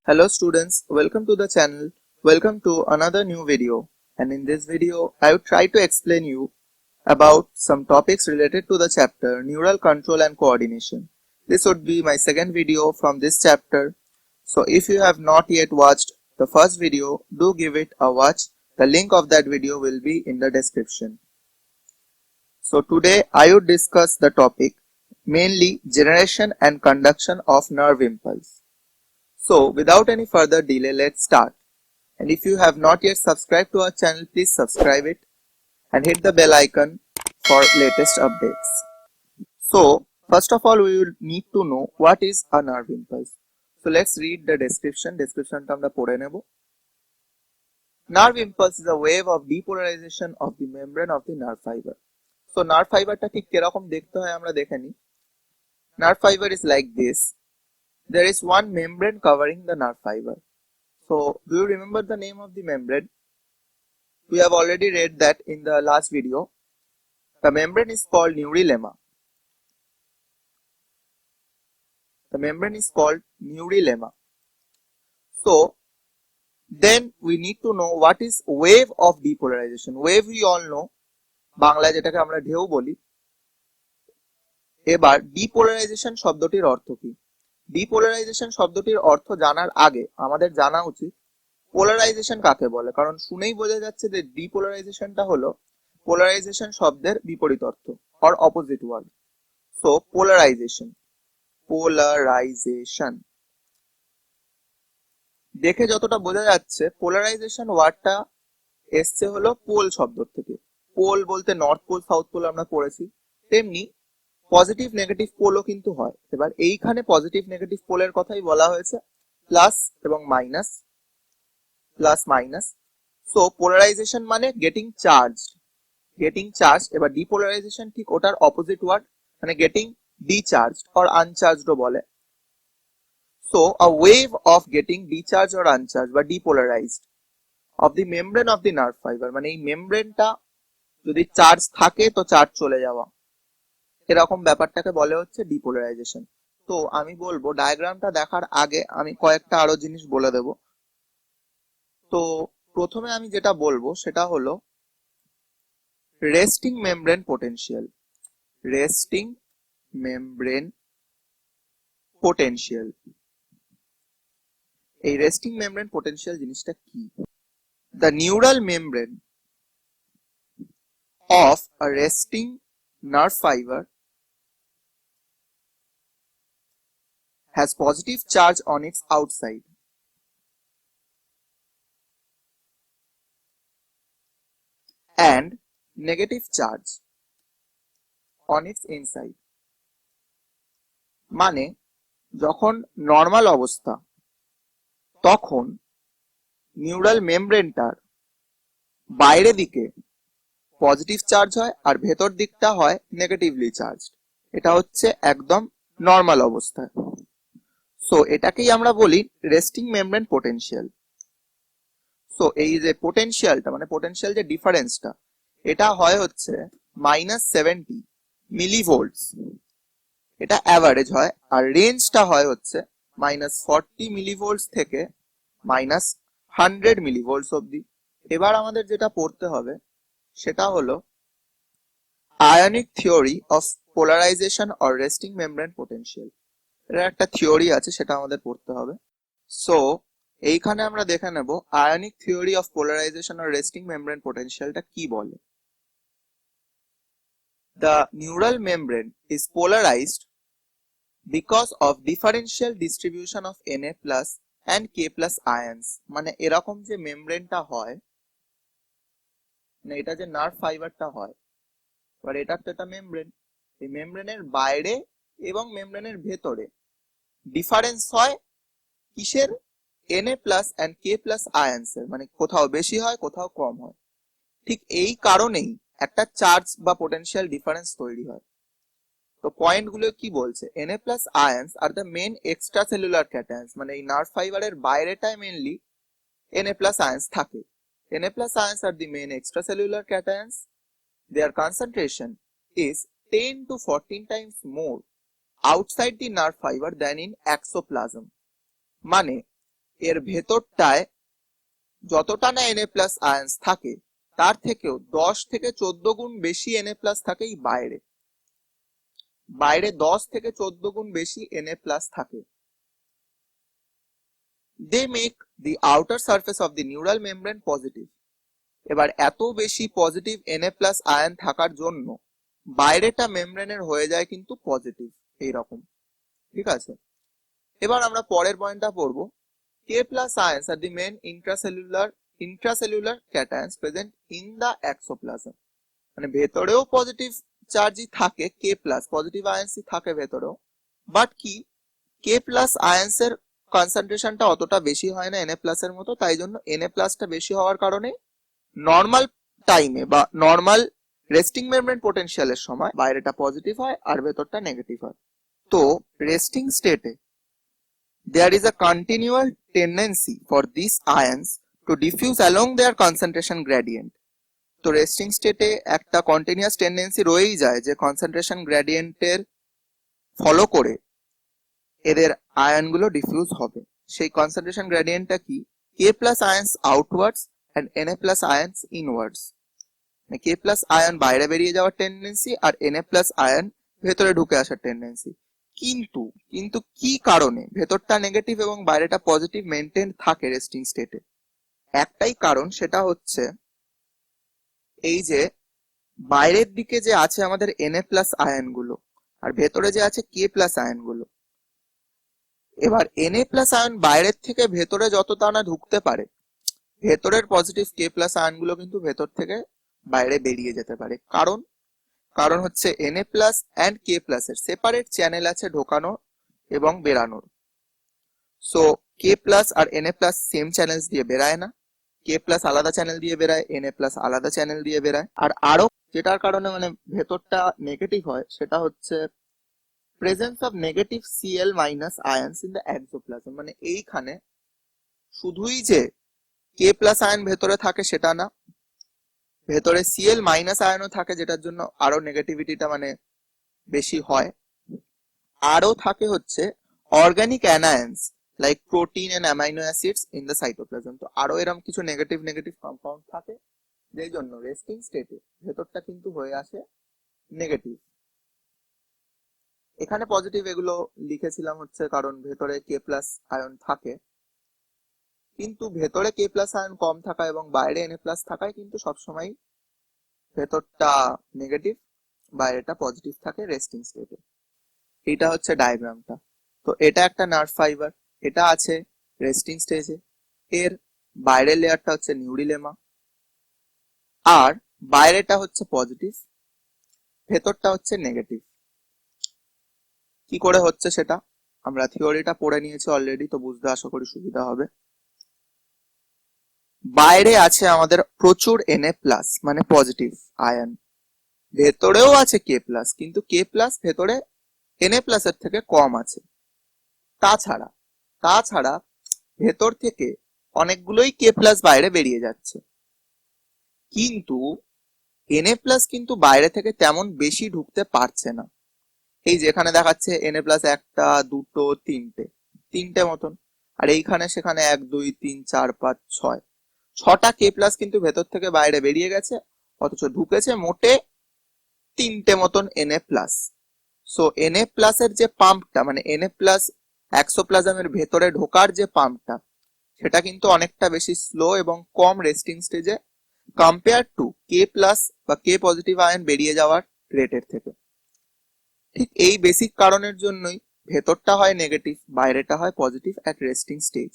Hello students, welcome to the channel. Welcome to another new video. And in this video, I will try to explain you about some topics related to the chapter Neural Control and Coordination. This would be my second video from this chapter. So if you have not yet watched the first video, do give it a watch. The link of that video will be in the description. So today I would discuss the topic mainly generation and conduction of nerve impulse. So without any further delay, let's start. And if you have not yet subscribed to our channel, please subscribe it and hit the bell icon for latest updates. So first of all, we will need to know what is a nerve impulse. So let's read the description. Description টা আমরা পড়ে নেব. Nerve impulse is a wave of depolarization of the membrane of the nerve fiber. So nerve fiber টা ঠিক কিরকম দেখতে হয় আমরা দেখে নিই. Nerve fiber is like this. There is one membrane covering the nerve fiber. So, do you remember the name of the membrane? We have already read that in the last video. The membrane is called neurilemma. The membrane is called neurilemma. So, then we need to know what is wave of depolarization. Wave we all know. বাংলায় যেটাকে আমরা ঢেউ বলি. এবার depolarization শব্দটির অর্থ কি? Depolarisation শব্দটির অর্থ জানার আগে আমাদের জানা উচিত পোলারাইজেশন কাকে বলে, কারণ শুনেই বোঝা যাচ্ছে যে ডিপোলারাইজেশনটা হলো পোলারাইজেশন শব্দের বিপরীত অর্থ or opposite word. So polarisation দেখে যতটা বোঝা যাচ্ছে পোলারাইজেশন ওয়ার্ডটা এসছে হলো পোল শব্দ থেকে। পোল বলতে নর্থ পোল সাউথ পোল আমরা পড়েছি, তেমনি পজিটিভ নেগেটিভ পোলও কিন্তু হয়। এবার এইখানে পজিটিভ নেগেটিভ পোলের কথাই বলা হয়েছে, প্লাস এবং minus, plus minus. So polarization মানে গেটিং চার্জ, এবার ডিপোলারাইজেশন ঠিক ওটার অপোজিট ওয়ার্ড, মানে গেটিং ডিচার্জড অর আনচার্জড বলে। So a wave of getting discharge or uncharge বা depolarized of the membrane of the nerve fibre, মানে এই মেমব্রেনটা যদি চার্জ থাকে তো চার্জ চলে যাওয়া, এরকম ব্যাপারটাকে বলে হচ্ছে ডিপোলারাইজেশন। তো আমি বলবো ডায়াগ্রামটা দেখার আগে আমি কয়েকটা আরো জিনিস বলে দেব। তো প্রথমে আমি যেটা বলবো সেটা হলো resting membrane potential. Resting membrane potential, এই রেস্টিং মেমব্রেন পোটেনশিয়াল জিনিসটা কি? The neural membrane of a resting nerve fibre has positive charge on its outside and negative charge on its inside. মানে যখন নরমাল অবস্থা তখন নিউরাল মেমব্রেনটার বাইরে দিকে positive charge হয় আর ভেতর দিকটা হয় নেগেটিভলি চার্জড। এটা হচ্ছে একদম নরমাল অবস্থায়। সো এটাকেই আমরা বলি রেস্টিং মেমব্রেন পোটেনশিয়াল। সো এই যে পোটেনশিয়ালটা মানে পোটেনশিয়াল যে ডিফারেন্সটা, এটা হয় হচ্ছে -70 মিলিভোল্টস, এটা অ্যাভারেজ হয়, আর রেঞ্জটা হয় হচ্ছে -40 মিলিভোল্টস থেকে -100 মিলিভোল্টস অবধি। এবার আমাদের যেটা পড়তে হবে সেটা হলো ionic theory of polarization or resting membrane potential. এর একটা থিওরি আছে, সেটা আমাদের পড়তে হবে। সো এইখানে আমরা দেখে নেব ionic theory of polarization or resting membrane পোটেনশিয়ালটা কি বলে। The neural membrane is polarized because of differential distribution of Na plus and K plus ions. মানে এরকম যে মেমব্রেনটা হয়, মানে এটা যে নার্ভ ফাইবারটা হয়, এবার এটা তো একটা মেমব্রেন, এই মেমব্রেনের বাইরে এবং মেমব্রেনের ভেতরে ডিফারেন্স হয় কিসের? Na plus and K plus ions এর, মানে কোথাও বেশি হয় কোথাও কম হয়। ঠিক এই কারণেই একটা চার্জ বা পোটেনশিয়াল ডিফারেন্স তৈরি হয়। তো পয়েন্ট গুলো কি বলছে? Na প্লাস আয়ন্স আর the main extra cellular cations, মানে এই নার্ভ ফাইবারের বাইরেটায় মেইনলি Na প্লাস আয়ন্স থাকে। Na plus ions are the main extracellular cations. Their concentration is 10 to 14 times more outside the nerve fiber than in exoplasm. মানে এর ভেতরটায় যতটা না Na plus ions থাকে তার থেকেও 10 থেকে 14 গুণ বেশি Na প্লাস থাকে এই বাইরে। বাইরে 10 থেকে 14 গুণ বেশি Na প্লাস থাকে। They make the outer surface of the neural membrane positive. এবার এত বেশি পজিটিভ Na প্লাস আয়ন থাকার জন্য বাইরেটা মেমব্রেনের হয়ে যায় কিন্তু পজিটিভ এইরকম, ঠিক আছে। এবার আমরা পরের পয়েন্টটা পড়বো। K plus ions are the main intracellular cations present in the exoplasm. মানে ভেতরেও পজিটিভ চার্জই থাকে, K প্লাস পজিটিভ আয়ন্সই থাকে ভেতরেও, বাট কি K প্লাস আয়ন্স এর কনসেন্ট্রেশনটা অতটা বেশি হয় না Na প্লাস এর মতো, তাই জন্য Na প্লাসটা বেশি হওয়ার কারণে নর্মাল টাইমে বা নর্মাল রেস্টিং মেমব্রেন পোটেনশিয়ালের সময় বাইরেটা পজিটিভ হয় আর ভেতরটা নেগেটিভ হয়। তো রেস্টিং স্টেটে there is a continual tendency for these ions to diffuse along their concentration gradient. তো রেস্টিং স্টেটে একটা কন্টিনিউয়াস টেন্ডেন্সি রয়েই যায় যে কনসেন্ট্রেশন গ্রেডিয়েন্টের ফলো করে এদের আয়নগুলো ডিফিউজ হবে। সেই কনসেন্ট্রেশন গ্রেডিয়েন্টটা কি? K plus ions outwards and Na plus ions inwards. K plus ion বাইরে বেরিয়ে যাওয়ার টেন্ডেন্সি আর Na প্লাস আয়ন ভেতরে ঢুকে আসার টেন্ডেন্সি। কিন্তু কি কারণে ভেতরটা নেগেটিভ এবং বাইরেটা পজিটিভ মেনটেন থাকে রেস্টিং স্টেটে? একটাই কারণ, সেটা হচ্ছে এই যে বাইরের দিকে যে আছে আমাদের Na প্লাস আয়ন গুলো আর ভেতরে যে আছে K প্লাস আয়ন গুলো, এবার Na প্লাস আয়ন বাইরের থেকে ভেতরে যতটা না ঢুকতে পারে, ভেতরের পজিটিভ K প্লাস আয়ন গুলো কিন্তু ভেতর থেকে বাইরে বেরিয়ে যেতে পারে। কারণ হচ্ছে Na plus and K plus এর সেপারেট চ্যানেল আছে ঢোকানো এবং বেরানোর। সো K প্লাস আর Na প্লাস সেম চ্যানেলস দিয়ে বেরায় না, K প্লাস আলাদা চ্যানেল দিয়ে বেরায়, Na প্লাস আলাদা চ্যানেল দিয়ে বেরায়। আর আরো যেটার কারণে মানে ভেতরটা নেগেটিভ হয় সেটা হচ্ছে presence of negative Cl minus ions in the axoplasm. মানে এইখানে শুধুই যে K প্লাস আয়ন ভেতরে থাকে সেটা না, ভেতরে Cl মাইনাস আয়নও থাকে, যেটার জন্য আরো নেগেটিভিটিটা মানে বেশি হয়। আরো থাকে হচ্ছে organic anions like protein and amino acids in the cytoplasm. তো আরো এরকম কিছু নেগেটিভ কম্পাউন্ড থাকে, যেই জন্য রেস্টিং স্টেটে ভেতরটা কিন্তু হয়ে আসে নেগেটিভ। এখানে পজিটিভ এগুলো লিখেছিলাম হচ্ছে কারণ ভেতরে K প্লাস আয়ন থাকে, কিন্তু ভেতরে K প্লাস আয়ন কম থাকা এবং বাইরে Na প্লাস থাকায় কিন্তু সবসময় ভেতরটা নেগেটিভ বাইরেটা পজিটিভ থাকে রেস্টিং স্টেটে। এটা হচ্ছে ডায়াগ্রামটা। তো এটা একটা নার্ভ ফাইবার, এটা আছে রেস্টিং স্টেজে, এর বাইরের লেয়ারটা হচ্ছে নিউরিলেমা, আর বাইরেটা হচ্ছে পজিটিভ, ভেতরটা হচ্ছে নেগেটিভ। কি করে হচ্ছে সেটা আমরা থিওরিটা পড়ে নিয়েছি অলরেডি, তো বুঝতে আশা করি সুবিধা হবে। বাইরে আছে আমাদের প্রচুর Na প্লাস মানে পজিটিভ আয়ন, ভেতরেও আছে K প্লাস, কিন্তু K প্লাস ভেতরে Na প্লাস এর থেকে কম আছে। তাছাড়া ভেতর থেকে অনেকগুলোই K প্লাস বাইরে বেরিয়ে যাচ্ছে, কিন্তু Na প্লাস কিন্তু বাইরে থেকে তেমন বেশি ঢুকতে পারছে না। এই যেখানে দেখাচ্ছে Na প্লাস একটা দুটো তিনটে মতন, আর এইখানে সেখানে 1 2 3 4 5 6 ছটা K প্লাস কিন্তু ভেতর থেকে বাইরে বেরিয়ে গেছে, অথচ ঢুকেছে মোটে 3টে মতন Na plus. So Na plus এর যে পাম্পটা মানে Na প্লাস এক্সোপ্লাজমের ভেতরে ঢোকার যে পাম্পটা, সেটা কিন্তু অনেকটা বেশি স্লো এবং কম রেস্টিং স্টেজে কম্পেয়ার টু K প্লাস বা K পজিটিভ আয়ন বেরিয়ে যাওয়ার রেটের থেকে। ঠিক এই বেসিক কারণের জন্যই ভেতরটা হয় নেগেটিভ, বাইরেটা হয় পজিটিভ অ্যাট রেস্টিং স্টেজ।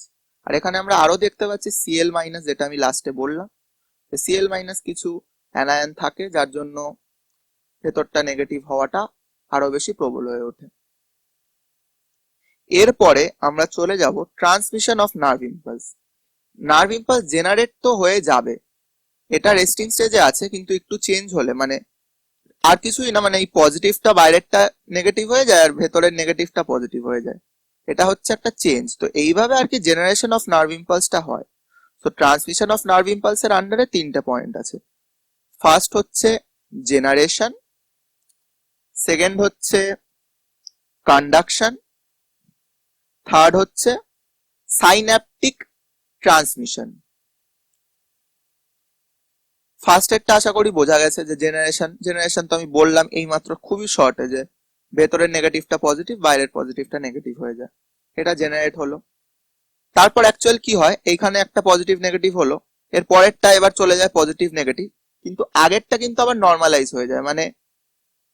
আর এখানে আমরা আরো দেখতে পাচ্ছি Cl মাইনাস, যেটা আমি লাস্টে বললাম, Cl মাইনাস কিছু অ্যানায়ন থাকে যার জন্য ভেতরটা নেগেটিভ হওয়াটা আরো বেশি প্রবল হয়ে ওঠে। এরপরে আমরা চলে যাব transmission of nerve impulse. Nerve impulse generate তো হয়ে যাবে, এটা রেস্টিং স্টেজে আছে, কিন্তু একটু চেঞ্জ হলে মানে আর কিছুই না, মানে এই পজিটিভটা বাইরেরটা নেগেটিভ হয়ে যায় আর ভেতরের নেগেটিভটা পজিটিভ হয়ে যায়, এটা হচ্ছে একটা চেঞ্জ। তো এইভাবে আর কি জেনারেশন অফ নার্ভ ইম্পালসটা হয়। তো ট্রান্সমিশন অফ নার্ভ ইম্পালসের আন্ডারে 3টে পয়েন্ট আছে। ফার্স্ট হচ্ছে জেনারেশন, সেকেন্ড হচ্ছে কন্ডাকশন, থার্ড হচ্ছে সাইন্যাপটিক ট্রান্সমিশন। ফার্স্ট এরটা আশা করি বোঝা গেছে যে জেনারেশন তো আমি বললাম এইমাত্র খুবই শর্টে যে ভেতরের নেগেটিভটা পজিটিভ, বাইরের পজিটিভটা নেগেটিভ হয়ে যায়, এটা জেনারেট হলো। তারপর অ্যাকচুয়াল কি হয়, এইখানে একটা পজিটিভ নেগেটিভ হলো, এর পরেরটা এবার চলে যায় পজিটিভ নেগেটিভ, কিন্তু আগেরটা কিন্তু আবার নর্মালাইজ হয়ে যায়, মানে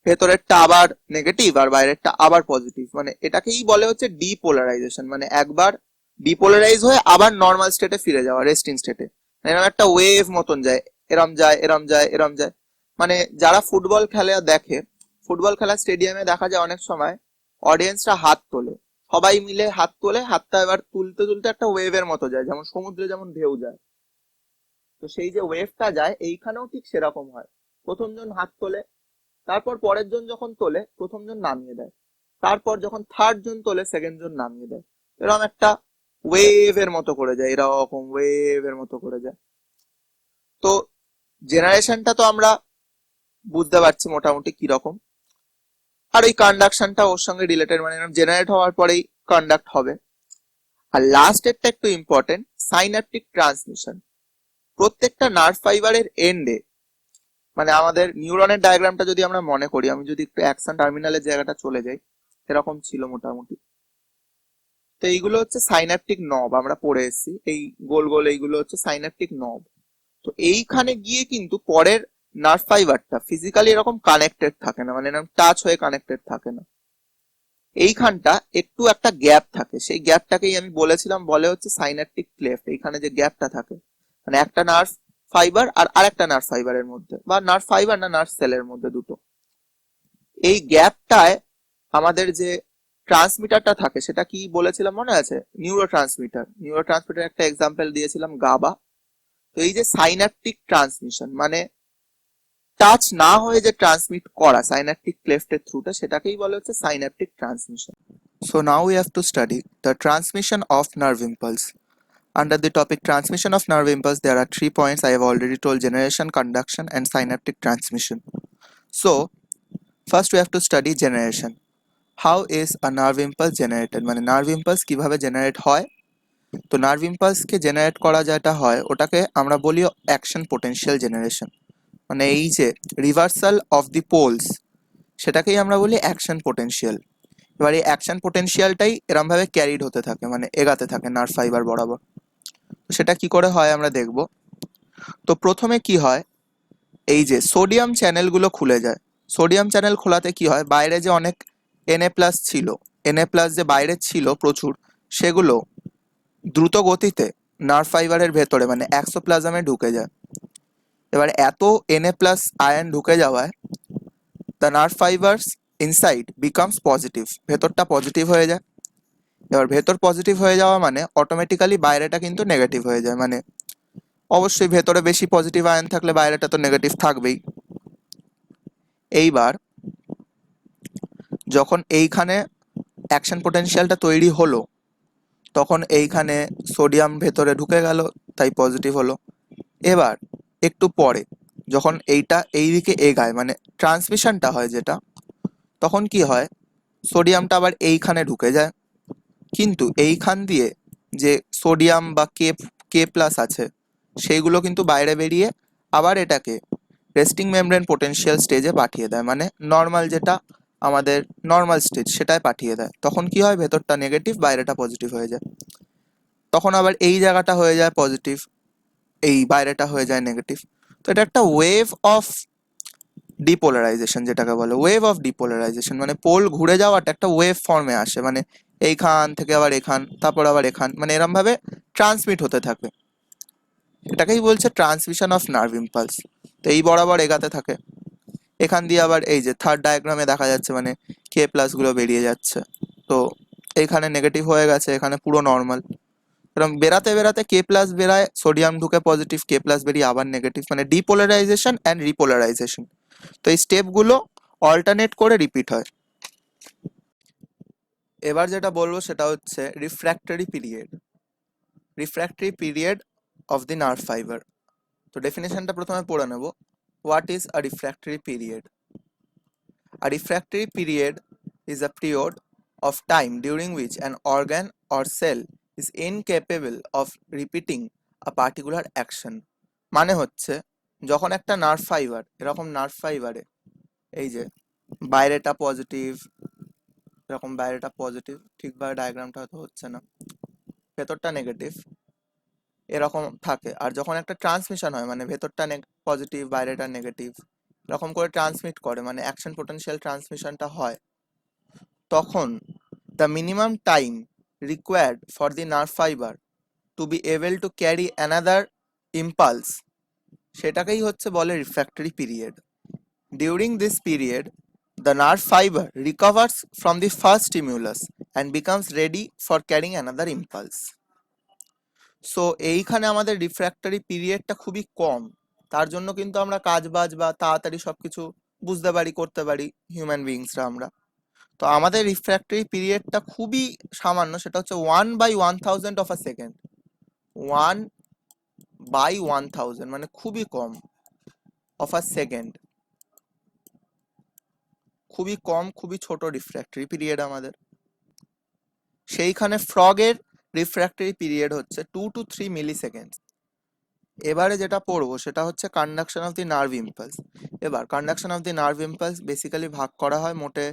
ভেতরেরটা আবার নেগেটিভ আর বাইরেরটা আবার পজিটিভ, মানে এটাকেই বলে হচ্ছে ডিপোলারাইজেশন, মানে একবার ডিপোলারাইজ হয়ে আবার নর্মাল স্টেটে ফিরে যাওয়া, রেস্টিং স্টেটে, এরকম একটা ওয়েভ মতন যায়, এরম যায় এরম যায় এরম যায়। মানে যারা ফুটবল খেলা দেখে, ফুটবল খেলা স্টেডিয়ামে দেখা যায় অনেক সময় অডিয়েন্সরা হাত তোলে, সবাই মিলে হাত তোলে, হাতটা এবার তুলতে তুলতে একটা ওয়েভের মতো যায়, যেমন সমুদ্রে যেমন ঢেউ যায়। তো সেই যে ওয়েভটা যায় এইখানেও ঠিক সেরকম হয়, প্রথম জন হাত তোলে, তারপর পরের জন যখন তোলে প্রথম জন নামিয়ে দেয়, তারপর যখন থার্ড জন তোলে সেকেন্ড জন নামিয়ে দেয়, এরকম একটা ওয়েভের মতো করে যায়, এরকম ওয়েভের মতো করে যায়। তো জেনারেশনটা তো আমরা বুঝতে পারছি মোটামুটি কিরকম, আর ওই কন্ডাকশনটা ওর সঙ্গে রিলেটেড, মানে জেনারেট হওয়ার পরেই কন্ডাক্ট হবে। আর লাস্ট এরটা একটু ইম্পর্টেন্ট, সাইন্যাপটিক ট্রান্সমিশন। প্রত্যেকটা নার্ভ ফাইবারের এন্ডে, মানে আমাদের নিউরনের ডায়াগ্রামটা যদি আমরা মনে করি, আমি যদি একটু অ্যাকশন টার্মিনালের জায়গাটা চলে যাই, এরকম ছিল মোটামুটি। তো এইগুলো হচ্ছে সাইন্যাপটিক নব, আমরা পড়ে এসেছি, এই গোল গোল এইগুলো হচ্ছে সাইন্যাপটিক নব। তো এইখানে গিয়ে কিন্তু পরের নার্ভ ফাইবারটা ফিজিক্যালি এরকম কানেক্টেড থাকে না, মানে এরকম টাচ হয়ে কানেক্টেড থাকে না, এইখানটা একটু একটা গ্যাপ থাকে, সেই গ্যাপটাকেই আমি বলেছিলাম বলে হচ্ছে সাইন্যাপটিক ক্লেফট। এইখানে যে গ্যাপটা থাকে, মানে একটা নার্ভ ফাইবার আর আরেকটা নার্ভ ফাইবারের মধ্যে, বা নার্ভ ফাইবার না নার্ভ সেলের মধ্যে, দুটো, এই গ্যাপটায় আমাদের যে ট্রান্সমিটারটা থাকে সেটা কি বলেছিলাম মনে আছে, নিউরো ট্রান্সমিটার একটা এক্সাম্পল দিয়েছিলাম গাবা। তো এই যে সাইন্যাপটিক ট্রান্সমিশন, মানে টাচ না হয়ে যে ট্রান্সমিট করা সাইন্যাপটিক ক্লেফটের থ্রুটা, সেটাকেই বলে হচ্ছে synaptic transmission. So now we have to study the transmission of nerve impulse. Under the topic transmission of nerve impulse, there are 3 points I have already told: generation, conduction, and synaptic transmission. So first we have to study generation. How is a nerve impulse generated? মানে nerve impulse কিভাবে generate হয়? তো nerve ইম্পালসকে generate করা যেটা হয় ওটাকে আমরা বলি অ্যাকশন পোটেনশিয়াল জেনারেশন, মানে এই যে রিভার্সাল অফ দি পোলস, সেটাকেই আমরা বলি অ্যাকশন পোটেনশিয়াল। এবার এই অ্যাকশন পোটেনশিয়ালটাই এরম ভাবে ক্যারিড হতে থাকে, মানে এগাতে থাকে নার্ভ ফাইবার বরাবর। তো সেটা কি করে হয় আমরা দেখব। তো প্রথমে কি হয়, এই যে সোডিয়াম চ্যানেলগুলো খুলে যায়, সোডিয়াম চ্যানেল খোলাতে কি হয়, বাইরে যে অনেক Na+ ছিল, Na+ যে বাইরে ছিল প্রচুর, সেগুলো দ্রুত গতিতে নার্ভ ফাইবারের ভেতরে মানে এক্সোপ্লাজমে ঢুকে যায়। এবার এত Na+ আয়ন ঢুকে যাওয়ায় the nerve fibres inside becomes positive, ভেতরটা পজিটিভ হয়ে যায়। এবার ভেতর পজিটিভ হয়ে যাওয়া মানে অটোমেটিক্যালি বাইরেটা কিন্তু নেগেটিভ হয়ে যায়, মানে অবশ্যই ভেতরে বেশি পজিটিভ আয়ন থাকলে বাইরেটা তো নেগেটিভ থাকবেই। এইবার যখন এইখানে অ্যাকশন পোটেনশিয়ালটা তৈরি হলো, তখন এইখানে সোডিয়াম ভেতরে ঢুকে গেল, তাই পজিটিভ হলো। এবার একটু পরে যখন এইটা এইদিকে এগায়, মানে ট্রান্সমিশনটা হয় যেটা, তখন কি হয়, সোডিয়ামটা আবার এইখানে ঢুকে যায়, কিন্তু এইখান দিয়ে যে সোডিয়াম বা কে+ আছে সেইগুলো কিন্তু বাইরে বেরিয়ে আবার এটাকে রেস্টিং মেমব্রেন পোটেনশিয়াল স্টেজে পাঠিয়ে দেয়, মানে নর্মাল যেটা আমাদের নর্মাল স্টেজ সেটাই পাঠিয়ে দেয়। তখন কি হয়, ভেতরটা নেগেটিভ বাইরেটা পজিটিভ হয়ে যায়, তখন আবার এই জায়গাটা হয়ে যায় পজিটিভ, এই বাইরেটা হয়ে যায় নেগেটিভ। তো এটা একটা ওয়েভ অফ ডিপোলারাইজেশন, যেটাকে বলে ওয়েভ অফ ডিপোলারাইজেশন, মানে পোল ঘুরে যাওয়াটা একটা ওয়েভ ফর্মে আসে, মানে এইখান থেকে আবার এখান, তারপর আবার এখান, মানে এরম ভাবে ট্রান্সমিট হতে থাকে, এটাকেই বলছে ট্রান্সমিশন অফ নার্ভ ইম্পালস। তো এই বরাবর এগাতে থাকে, এখান দিয়ে আবার এই যে থার্ড ডায়াগ্রামে দেখা যাচ্ছে মানে K+ গুলো বেরিয়ে যাচ্ছে, তো এইখানে নেগেটিভ হয়ে গেছে, এখানে পুরো নর্মাল। এরকম বেরাতে বেরাতে K+ বেরায়, সোডিয়াম ঢুকে পজিটিভ, K+ বেরিয়ে আবার নেগেটিভ, মানে ডিপোলারাইজেশন অ্যান্ড রিপোলারাইজেশন। তো এই স্টেপগুলো অল্টারনেট করে রিপিট হয়। এবার যেটা বলবো সেটা হচ্ছে refractory period, refractory period of the nerve fibre. তো ডেফিনেশনটা প্রথমে পড়ে নেব। What is a refractory period? A refractory period is a period of time during which an organ or cell is incapable of repeating a particular action. মানে হচ্ছে যখন একটা nerve fibre, এরকম nerve ফাইবারে এই যে বাইরেটা পজিটিভ, এরকম বাইরেটা পজিটিভ, ঠিকভাবে ডায়াগ্রামটা হয়তো হচ্ছে না, ভেতরটা নেগেটিভ, এরকম থাকে। আর যখন একটা ট্রান্সমিশন হয়, মানে ভেতরটা পজিটিভ বাইরেটা নেগেটিভ, এরকম করে ট্রান্সমিট করে, মানে অ্যাকশন পোটেনশিয়াল ট্রান্সমিশনটা হয়, তখন the minimum time required for the nerve fiber to be able to carry another impulse, সেটাকেই হচ্ছে বলে refractory period. During this period, the nerve fiber recovers from the first stimulus and becomes ready for carrying another impulse. So এইখানে আমাদের refractory পিরিয়ডটা খুবই কম, তার জন্য কিন্তু আমরা কাজ বাজ বা তাড়াতাড়ি সবকিছু বুঝতে পারি, করতে পারি হিউম্যান বিইংসরা আমরা। তো আমাদের রিফ্র্যাক্টরি পিরিয়ডটা খুবই সামান্য, সেটা হচ্ছে 1/1000 অফ আ সেকেন্ড। 1/1000 মানে খুবই কম, অফ আ সেকেন্ড, খুবই কম, খুবই ছোট রিফ্র্যাক্টরি পিরিয়ড আমাদের। সেইখানে ফ্রগের রিফ্র্যাক্টরি পিরিয়ড হচ্ছে 2 to 3 মিলি সেকেন্ড। এবারে যেটা পড়বো সেটা হচ্ছে conduction of the nerve impulse. এবার conduction of the nerve impulse basically ভাগ করা হয় মোটে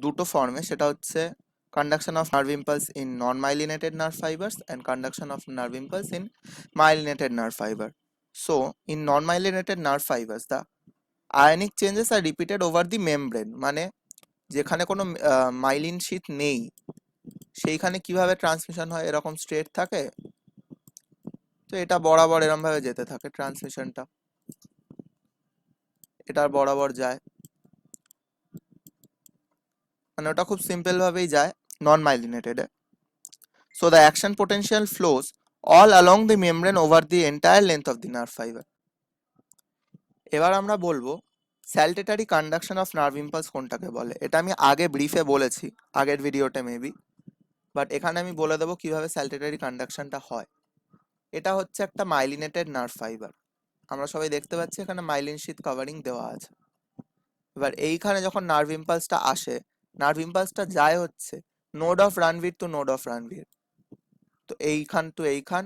দুটো ফর্মে, সেটা হচ্ছে conduction of nerve impulse in non-myelinated nerve fibers and conduction of nerve impulse in myelinated nerve fiber. So, in non-myelinated nerve fibers, the ionic changes are repeated over the membrane, মানে যেখানে কোনো মাইলিন শীট নেই সেইখানে কিভাবে transmission হয়, এরকম straight থাকে, তো এটা বরাবর এরকম ভাবে যেতে থাকে ট্রান্সমিশনটা, এটার বরাবর যায়, মানে ওটা খুব সিম্পল ভাবেই যায় নন myelinated. So the action potential flows all along the membrane over the entire length of the nerve fiber. এবার আমরা বলবো স্যালটেটারি কন্ডাকশন অফ নার্ভ ইম্পালস কোনটাকে বলে। এটা আমি আগে ব্রিফে বলেছি আগের ভিডিওতে মেবি, বাট এখানে আমি বলে দেবো কিভাবে স্যালটেটারি কন্ডাকশনটা হয়। এটা হচ্ছে একটা মাইলিনেটেড নার্ভ ফাইবার, আমরা সবাই দেখতে পাচ্ছি এখানে মাইলিন শীট কভারিং দেওয়া আছে। এবার এইখানে যখন নার্ভ ইম্পালসটা আসে, নার্ভ ইম্পালসটা যায় হচ্ছে node of Ranvier to node of Ranvier, তো এইখান টু এইখান,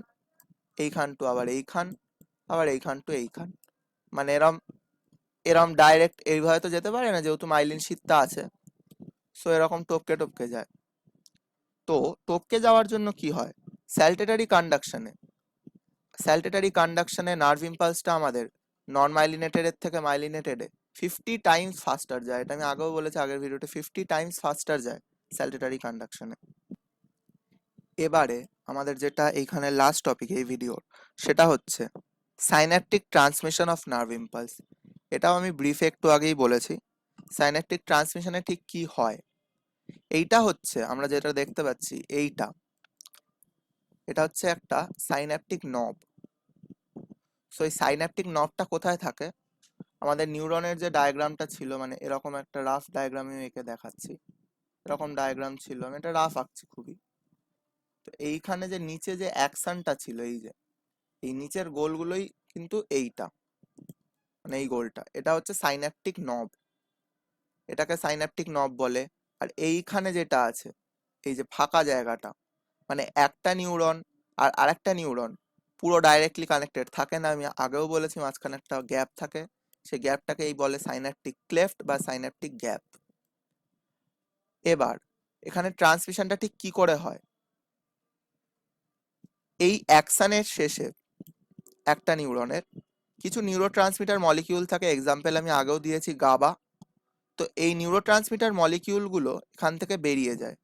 এইখান টু আবার এইখান, আবার এইখান টু এইখান, মানে এরম এরম ডাইরেক্ট এইভাবে তো যেতে পারে না যেহেতু মাইলিন শীটটা আছে, সো এরকম টপকে টপকে যায়। তো টপকে যাওয়ার জন্য কি হয়, স্যালটেটারি কন্ডাকশনে নার্ভ ইম্পালসটা আমাদের নন মাইলিনেটেড থেকে মাইলিনেটেডে 50 টাইমস ফাস্টার যায়। এটা আমি আগেও বলেছি আগের ভিডিওতে, 50 টাইমস ফাস্টার যায় স্যালটেটারি কন্ডাকশনে। এবারে আমাদের যেটা এইখানে লাস্ট টপিক এই ভিডিওর, সেটা হচ্ছে synaptic transmission of nerve impulse. এটাও আমি ব্রিফে একটু আগেই বলেছি। সাইন্যাপটিক ট্রান্সমিশনে ঠিক কি হয়, এইটা হচ্ছে আমরা যেটা দেখতে পাচ্ছি, এটা হচ্ছে একটা সাইন্যাপটিক নব। সো এই সাইন্যাপটিক নবটা কোথায় থাকে, আমাদের নিউরনের যে ডায়াগ্রামটা ছিল, মানে এরকম একটা রাফ ডায়াগ্রাম আমি এঁকে দেখাচ্ছি, এরকম ডায়াগ্রাম ছিল, আমি এটা রাফ আঁকছি খুবই। তো এইখানে যে নিচে যে অ্যাকশনটা ছিল, এই যে এই নিচের গোলগুলোই কিন্তু এইটা, মানে এই গোলটা, এটা হচ্ছে সাইন্যাপটিক নব, এটাকে সাইন্যাপটিক নব বলে। আর এইখানে যেটা আছে, এই যে ফাঁকা জায়গাটা, মানে একটা নিউরন আর আরেকটা নিউরন পুরো ডাইরেক্টলি কানেক্টেড থাকে না, আমি আগেও বলেছি মাঝখানে একটা গ্যাপ থাকে, সেই গ্যাপটাকে এই বলে সাইন্যাপটিক ক্লেফট বা সাইন্যাপটিক গ্যাপ। এবার এখানে ট্রান্সমিশনটা ঠিক কি করে হয়, এই অ্যাকশনের শেষে একটা নিউরনের কিছু নিউরোট্রান্সমিটার মলিকিউল থাকে, এক্সাম্পল আমি আগেও দিয়েছি গাবা। তো এই নিউরোট্রান্সমিটার মলিকিউলগুলো এখান থেকে বেরিয়ে যায়,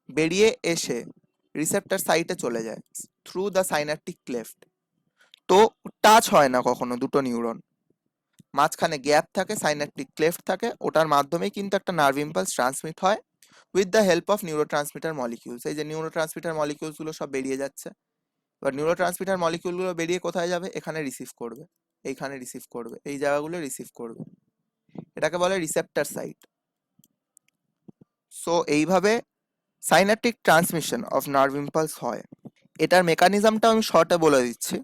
বেরিয়ে এসে রিসেপ্টর সাইটে চলে যায় থ্রু দ্য সাইন্যাপটিক ক্লেফট। তো টাচ হয় না কখনো দুটো নিউরন, মাঝখানে গ্যাপ থাকে, সাইন্যাপটিক ক্লেফট থাকে, ওটার মাধ্যমেই কিন্তু একটা নার্ভ ইম্পালস ট্রান্সমিট হয় with the help of neurotransmitter molecules. এই যে নিউরোট্রান্সমিটার মলিকিউলসগুলো সব বেরিয়ে যাচ্ছে, এবার নিউরোট্রান্সমিটার মলিকিউলগুলো বেরিয়ে কোথায় যাবে, এখানে রিসিভ করবে, এইখানে রিসিভ করবে, এই জায়গাগুলো রিসিভ করবে, এটাকে বলে রিসেপ্টর সাইট। সো এইভাবে synaptic transmission of nerve impulse হয়। এটার মেকানিজমটা আমি শর্টে বলে দিচ্ছি।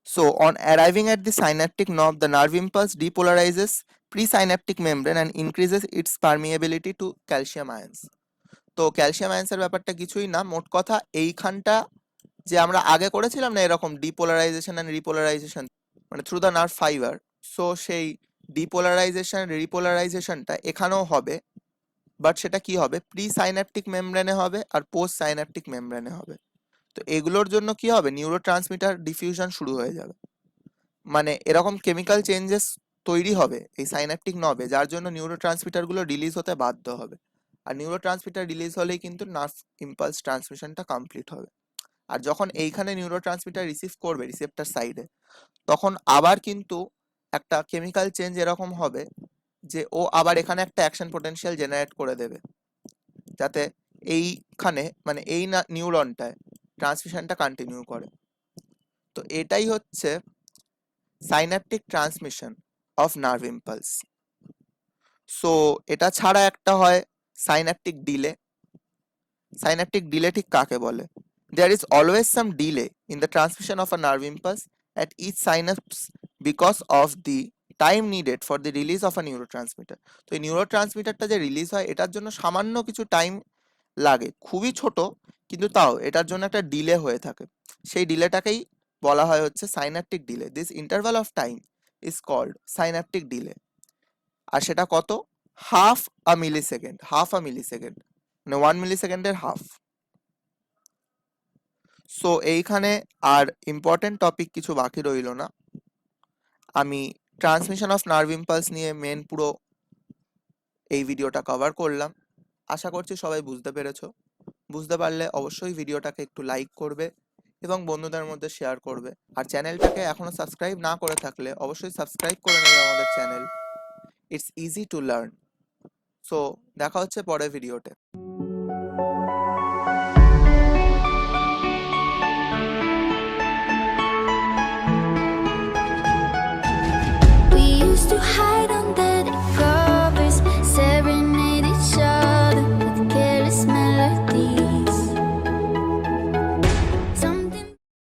So on arriving at the synaptic knob, the nerve impulse depolarizes presynaptic membrane and increases its permeability to calcium ions. তো ক্যালসিয়াম আয়ন্সের ব্যাপারটা কিছুই না, মোট কথা এইখানটা যে আমরা আগে করেছিলাম না এরকম ডিপোলারাইজেশন এন্ড রিপোলারাইজেশন মানে through the nerve fibre, so সেই ডিপোলারাইজেশন রিপোলারাইজেশনটা এখানেও হবে, বাট সেটা কি হবে, প্রি সাইন্যাপটিক মেমব্রেনে হবে আর পোস্ট সাইন্যাপটিক মেমব্রেনে হবে। তো এগুলোর জন্য কি হবে, নিউরোট্রান্সমিটার ডিফিউশন শুরু হয়ে যাবে, মানে এরকম কেমিক্যাল চেঞ্জেস তৈরি হবে এই সাইন্যাপটিক নবে, যার জন্য নিউরোট্রান্সমিটারগুলো রিলিজ হতে বাধ্য হবে। আর নিউরোট্রান্সমিটার রিলিজ হলেই কিন্তু নার্ভ ইম্পালস ট্রান্সমিশনটা কমপ্লিট হবে। আর যখন এইখানে নিউরোট্রান্সমিটার রিসিভ করবে রিসেপ্টর সাইডে, তখন আবার কিন্তু একটা কেমিক্যাল চেঞ্জ এরকম হবে যে ও আবার এখানে একটা অ্যাকশন পোটেনশিয়াল জেনারেট করে দেবে, যাতে এইখানে মানে এই নিউরনটায় ট্রান্সমিশনটা কন্টিনিউ করে। তো এটাই হচ্ছে synaptic transmission of nerve impulse. So এটা ছাড়া একটা হয় সাইন্যাপটিক ডিলে। সাইন্যাপটিক ডিলে ঠিক কাকে বলে? There is always some delay in the transmission of a nerve impulse at each synapse because of the time needed for the release of a neurotransmitter. তো এই নিউরোট্রান্সমিটারটা যে রিলিজ হয় এটার জন্য সামান্য কিছু টাইম লাগে, খুবই ছোট, কিন্তু তাও এটার জন্য একটা ডিলে হয়ে থাকে। সেই ডিলেটাকেই বলা হয় হচ্ছে synaptic delay. This interval of time is called synaptic delay. আর সেটা কত? হাফ আ মিলিসেকেন্ড, মানে 1 মিলিসেকেন্ডের হাফ। সো এইখানে আর ইম্পর্টেন্ট টপিক কিছু বাকি রইল না। আমি ট্রান্সমিশন অফ নার্ভ ইম্পালস নিয়ে মেন পুরো এই ভিডিওটা কভার করলাম। আশা করছি সবাই বুঝতে পেরেছো। বুঝতে পারলে অবশ্যই ভিডিওটাকে একটু লাইক করবে এবং বন্ধুদের মধ্যে শেয়ার করবে। আর চ্যানেলটাকে এখনো সাবস্ক্রাইব না করে থাকলে অবশ্যই সাবস্ক্রাইব করে নেবে আমাদের channel. It's easy to learn. So দেখা হচ্ছে পরের ভিডিওতে। To hide under